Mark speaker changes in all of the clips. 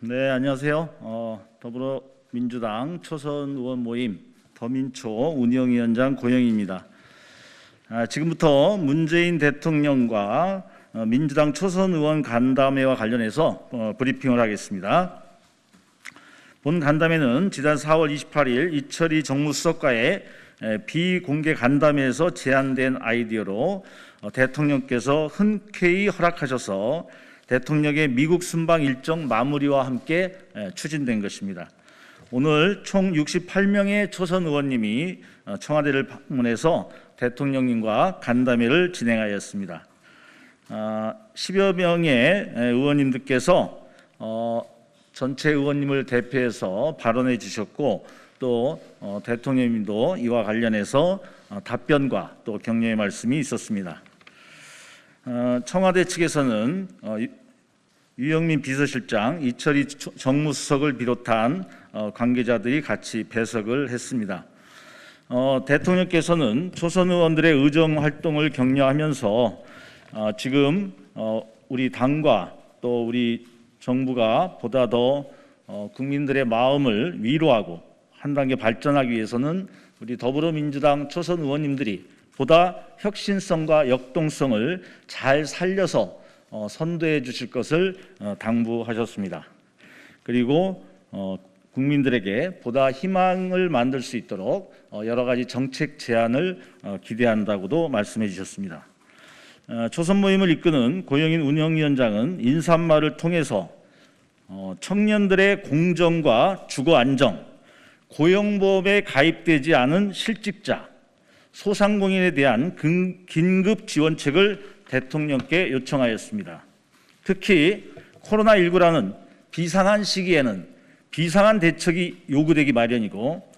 Speaker 1: 네, 안녕하세요. 더불어민주당 초선 의원 모임 더민초 운영위원장 고영희입니다. 지금부터 문재인 대통령과 민주당 초선 의원 간담회와 관련해서 브리핑을 하겠습니다. 본 간담회는 지난 4월 28일 이철희 정무수석과의 비공개 간담회에서 제안된 아이디어로 대통령께서 흔쾌히 허락하셔서 대통령의 미국 순방 일정 마무리와 함께 추진된 것입니다. 오늘 총 68명의 초선 의원님이 청와대를 방문해서 대통령님과 간담회를 진행하였습니다. 10여 명의 의원님들께서 전체 의원님을 대표해서 발언해 주셨고, 또 대통령님도 이와 관련해서 답변과 또 격려의 말씀이 있었습니다. 청와대 측에서는 유영민 비서실장, 이철희 정무수석을 비롯한 관계자들이 같이 배석을 했습니다. 대통령께서는 초선 의원들의 의정 활동을 격려하면서 지금 우리 당과 또 우리 정부가 보다 더 국민들의 마음을 위로하고 한 단계 발전하기 위해서는 우리 더불어민주당 초선 의원님들이 보다 혁신성과 역동성을 잘 살려서 선도해 주실 것을 당부하셨습니다. 그리고 국민들에게 보다 희망을 만들 수 있도록 여러 가지 정책 제안을 기대한다고도 말씀해 주셨습니다. 초선 모임을 이끄는 고영인 운영위원장은 인사말을 통해서 청년들의 공정과 주거 안정, 고용보험에 가입되지 않은 실직자, 소상공인에 대한 긴급 지원책을 대통령께 요청하였습니다. 특히 코로나19라는 비상한 시기에는 비상한 대책이 요구되기 마련이고,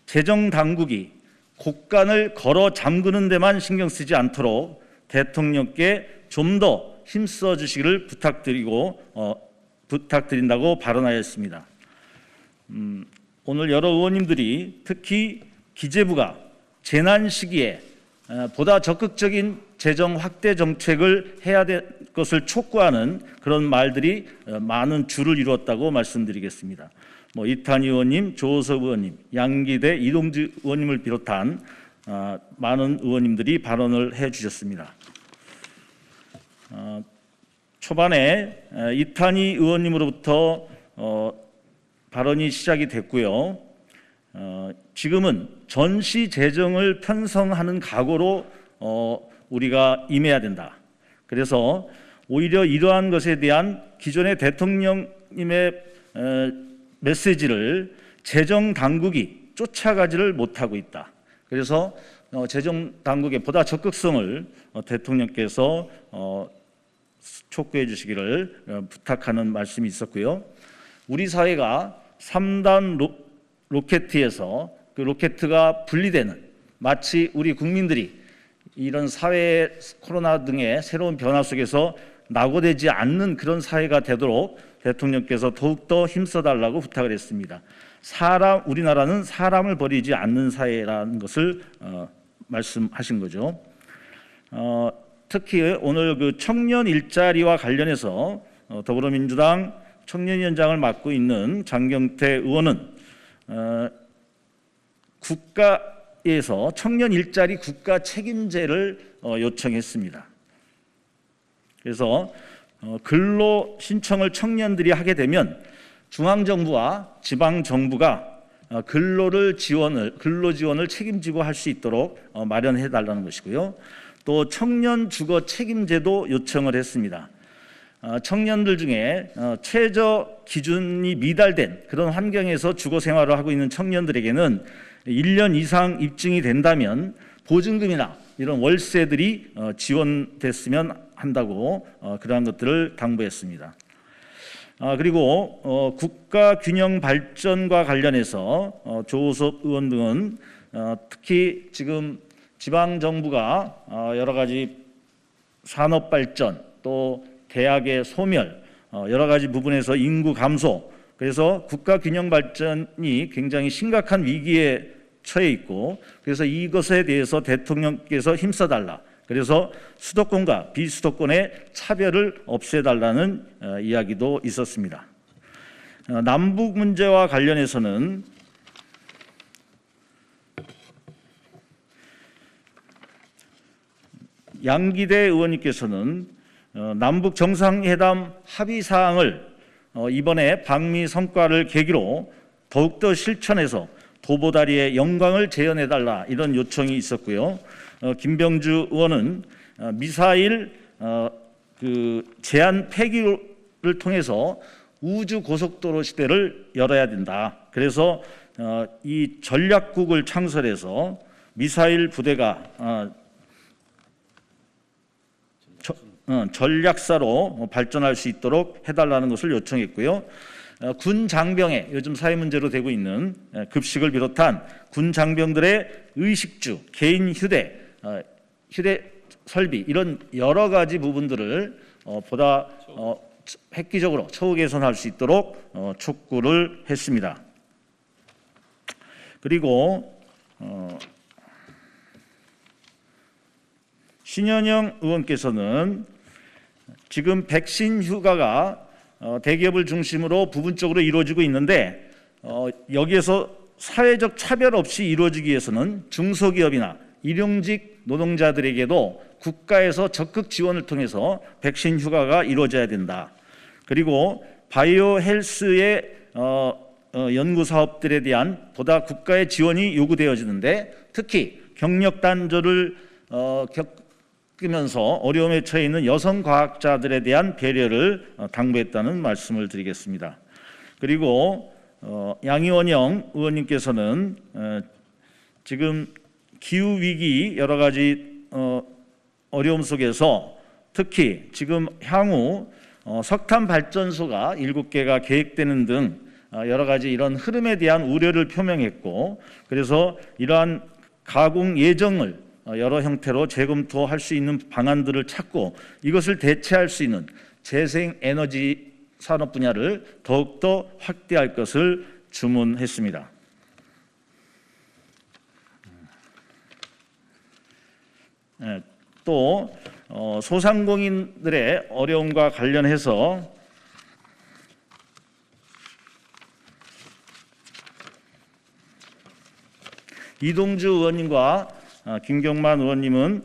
Speaker 1: 재정당국이 곳간을 걸어 잠그는 데만 신경 쓰지 않도록 대통령께 좀 더 힘써 주시기를 부탁드린다고 발언하였습니다. 오늘 여러 의원님들이 특히 기재부가 재난 시기에 보다 적극적인 재정 확대 정책을 해야 될 것을 촉구하는 그런 말들이 많은 줄을 이루었다고 말씀드리겠습니다. 이탄희 의원님, 조호석 의원님, 양기대, 이동주 의원님을 비롯한 많은 의원님들이 발언을 해주셨습니다. 초반에 이탄희 의원님으로부터 발언이 시작이 됐고요. 지금은 전시 재정을 편성하는 각오로 우리가 임해야 된다. 그래서 오히려 이러한 것에 대한 기존의 대통령님의 메시지를 재정 당국이 쫓아가지를 못하고 있다. 그래서 재정 당국의 보다 적극성을 대통령께서 촉구해 주시기를 부탁하는 말씀이 있었고요. 우리 사회가 3단 로켓에서 그 로켓가 분리되는, 마치 우리 국민들이 이런 사회 코로나 등의 새로운 변화 속에서 낙오되지 않는 그런 사회가 되도록 대통령께서 더욱더 힘써달라고 부탁을 했습니다. 우리나라는 사람을 버리지 않는 사회라는 것을 말씀하신 거죠. 특히 오늘 그 청년 일자리와 관련해서 더불어민주당 청년위원장을 맡고 있는 장경태 의원은 국가에서 청년 일자리 국가 책임제를 요청했습니다. 그래서 근로 신청을 청년들이 하게 되면 중앙정부와 지방정부가 근로 지원을 책임지고 할 수 있도록 마련해 달라는 것이고요. 또 청년 주거 책임제도 요청을 했습니다. 청년들 중에 최저 기준이 미달된 그런 환경에서 주거 생활을 하고 있는 청년들에게는 1년 이상 입증이 된다면 보증금이나 이런 월세들이 지원됐으면 한다고 그러한 것들을 당부했습니다. 그리고 국가 균형 발전과 관련해서 조호석 의원 등은 특히 지금 지방정부가 여러 가지 산업 발전, 또 대학의 소멸, 여러 가지 부분에서 인구 감소, 그래서 국가 균형 발전이 굉장히 심각한 위기에 처해 있고, 그래서 이것에 대해서 대통령께서 힘써달라, 그래서 수도권과 비수도권의 차별을 없애달라는 이야기도 있었습니다. 남북 문제와 관련해서는 양기대 의원님께서는 남북 정상회담 합의 사항을 이번에 방미 성과를 계기로 더욱더 실천해서 도보다리의 영광을 재현해달라, 이런 요청이 있었고요. 김병주 의원은 미사일 제한 폐기를 통해서 우주 고속도로 시대를 열어야 된다. 그래서 이 전략국을 창설해서 미사일 부대가 전략사로 발전할 수 있도록 해달라는 것을 요청했고요. 군 장병의 요즘 사회 문제로 되고 있는 급식을 비롯한 군 장병들의 의식주, 개인 휴대 설비, 이런 여러 가지 부분들을 보다 획기적으로 처우 개선할 수 있도록 촉구를 했습니다. 그리고 신현영 의원께서는 지금 백신 휴가가 대기업을 중심으로 부분적으로 이루어지고 있는데 여기에서 사회적 차별 없이 이루어지기 위해서는 중소기업이나 일용직 노동자들에게도 국가에서 적극 지원을 통해서 백신 휴가가 이루어져야 된다. 그리고 바이오 헬스의 연구 사업들에 대한 보다 국가의 지원이 요구되어지는데 특히 경력 단절을 겪으면서 어려움에 처해 있는 여성 과학자들에 대한 배려를 당부했다는 말씀을 드리겠습니다. 그리고 양이원영 의원님께서는 지금 기후 위기 여러 가지 어려움 속에서 특히 지금 향후 석탄 발전소가 7개가 계획되는 등 여러 가지 이런 흐름에 대한 우려를 표명했고, 그래서 이러한 가공 예정을 여러 형태로 재검토할 수 있는 방안들을 찾고 이것을 대체할 수 있는 재생 에너지 산업 분야를 더욱더 확대할 것을 주문했습니다. 또 소상공인들의 어려움과 관련해서 이동주 의원님과 김경만 의원님은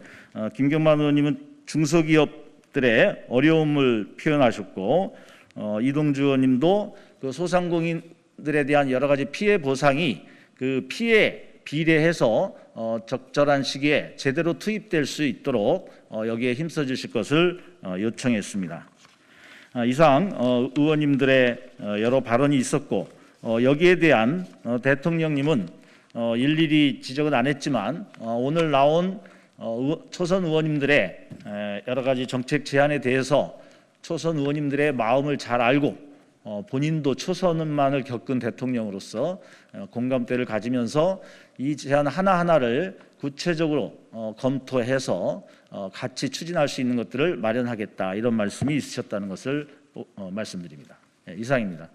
Speaker 1: 중소기업들의 어려움을 표현하셨고, 이동주 의원님도 그 소상공인들에 대한 여러 가지 피해 보상이 그 피해 비례해서 적절한 시기에 제대로 투입될 수 있도록 여기에 힘써 주실 것을 요청했습니다. 이상 의원님들의 여러 발언이 있었고, 여기에 대한 대통령님은 일일이 지적은 안 했지만 오늘 나온 초선 의원님들의 여러 가지 정책 제안에 대해서 초선 의원님들의 마음을 잘 알고 본인도 초선만을 겪은 대통령으로서 공감대를 가지면서 이 제안 하나하나를 구체적으로 검토해서 같이 추진할 수 있는 것들을 마련하겠다, 이런 말씀이 있으셨다는 것을 말씀드립니다. 이상입니다.